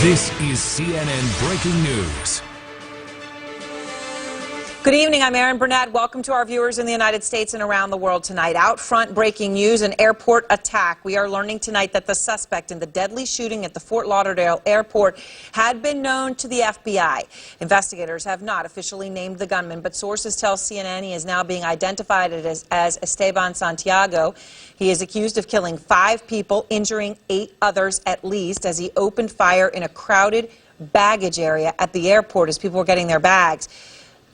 This is CNN Breaking News. Good evening, I'm Erin Burnett. Welcome to our viewers in the United States and around the world tonight. Out front, breaking news, an airport attack. We are learning tonight that the suspect in the deadly shooting at the Fort Lauderdale airport had been known to the FBI. Investigators have not officially named the gunman, but sources tell CNN he is now being identified as Esteban Santiago. He is accused of killing 5 people, injuring 8 others at least, as he opened fire in a crowded baggage area at the airport as people were getting their bags.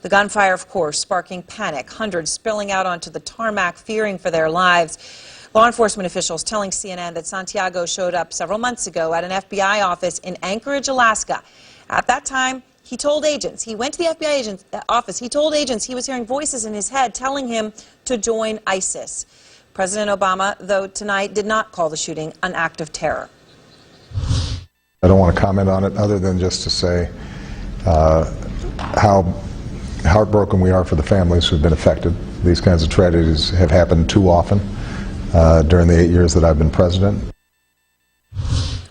The gunfire, of course, sparking panic, hundreds spilling out onto the tarmac, fearing for their lives. Law enforcement officials telling CNN that Santiago showed up several months ago at an FBI office in Anchorage, Alaska. At that time, he told agents, he went to the FBI office, he told agents he was hearing voices in his head telling him to join ISIS. President Obama, though, tonight did not call the shooting an act of terror. I don't want to comment on it other than just to say how heartbroken we are for the families who've been affected. These kinds of tragedies have happened too often during the 8 years that I've been president.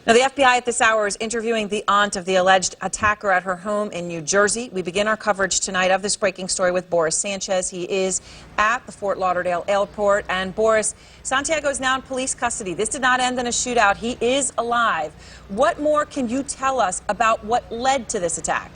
Now, the FBI at this hour is interviewing the aunt of the alleged attacker at her home in New Jersey. We begin our coverage tonight of this breaking story with Boris Sanchez. He is at the Fort Lauderdale airport. And Boris, Santiago is now in police custody. This did not end in a shootout. He is alive. What more can you tell us about what led to this attack?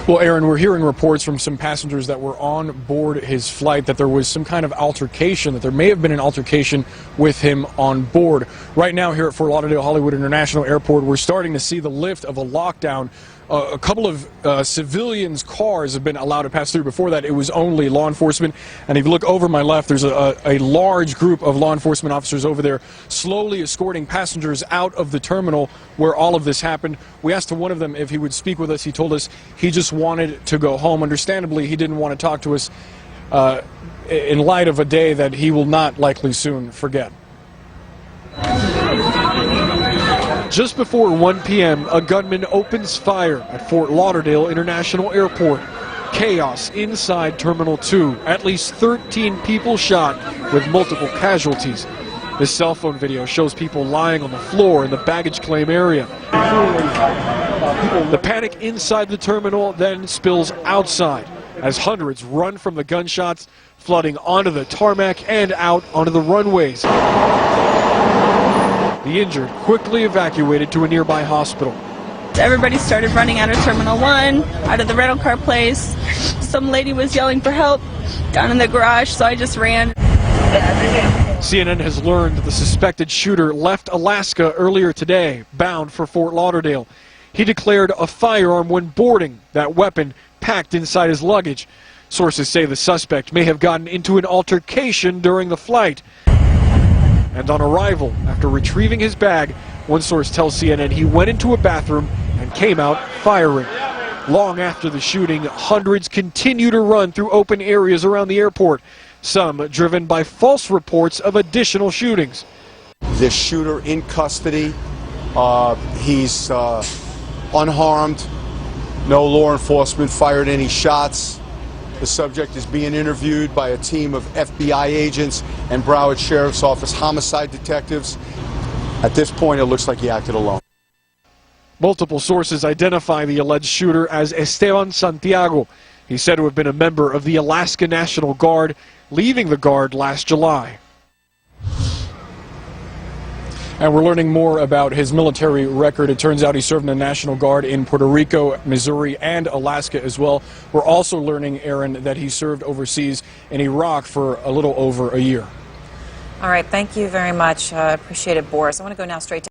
Well, Aaron, we're hearing reports from some passengers that were on board his flight that there was some kind of altercation, that there may have been an altercation with him on board. Right now here at Fort Lauderdale Hollywood International Airport, we're starting to see the lift of a lockdown. A couple of civilians' cars have been allowed to pass through. Before that, it was only law enforcement. And if you look over my left, there's a large group of law enforcement officers over there slowly escorting passengers out of the terminal where all of this happened. We asked one of them if he would speak with us. He told us he just wanted to go home. Understandably, he didn't want to talk to us in light of a day that he will not likely soon forget. Just before 1 p.m., a gunman opens fire at Fort Lauderdale International Airport. Chaos inside Terminal 2. At least 13 people shot with multiple casualties. This cell phone video shows people lying on the floor in the baggage claim area. The panic inside the terminal then spills outside as hundreds run from the gunshots, flooding onto the tarmac and out onto the runways. The injured quickly evacuated to a nearby hospital. Everybody started running out of Terminal 1, out of the rental car place. Some lady was yelling for help down in the garage, so I just ran. CNN has learned that the suspected shooter left Alaska earlier today, bound for Fort Lauderdale. He declared a firearm when boarding, that weapon packed inside his luggage. Sources say the suspect may have gotten into an altercation during the flight. And on arrival, after retrieving his bag, one source tells CNN he went into a bathroom and came out firing. Long after the shooting, hundreds continue to run through open areas around the airport, some driven by false reports of additional shootings. This shooter in custody. He's unharmed. No law enforcement fired any shots. The subject is being interviewed by a team of FBI agents and Broward Sheriff's Office homicide detectives. At this point, it looks like he acted alone. Multiple sources identify the alleged shooter as Esteban Santiago. He's said to have been a member of the Alaska National Guard, leaving the Guard last July. And we're learning more about his military record. It turns out he served in the National Guard in Puerto Rico, Missouri, and Alaska as well. We're also learning, Aaron, that he served overseas in Iraq for a little over a year. All right, thank you very much. Appreciate it, Boris. I want to go now straight to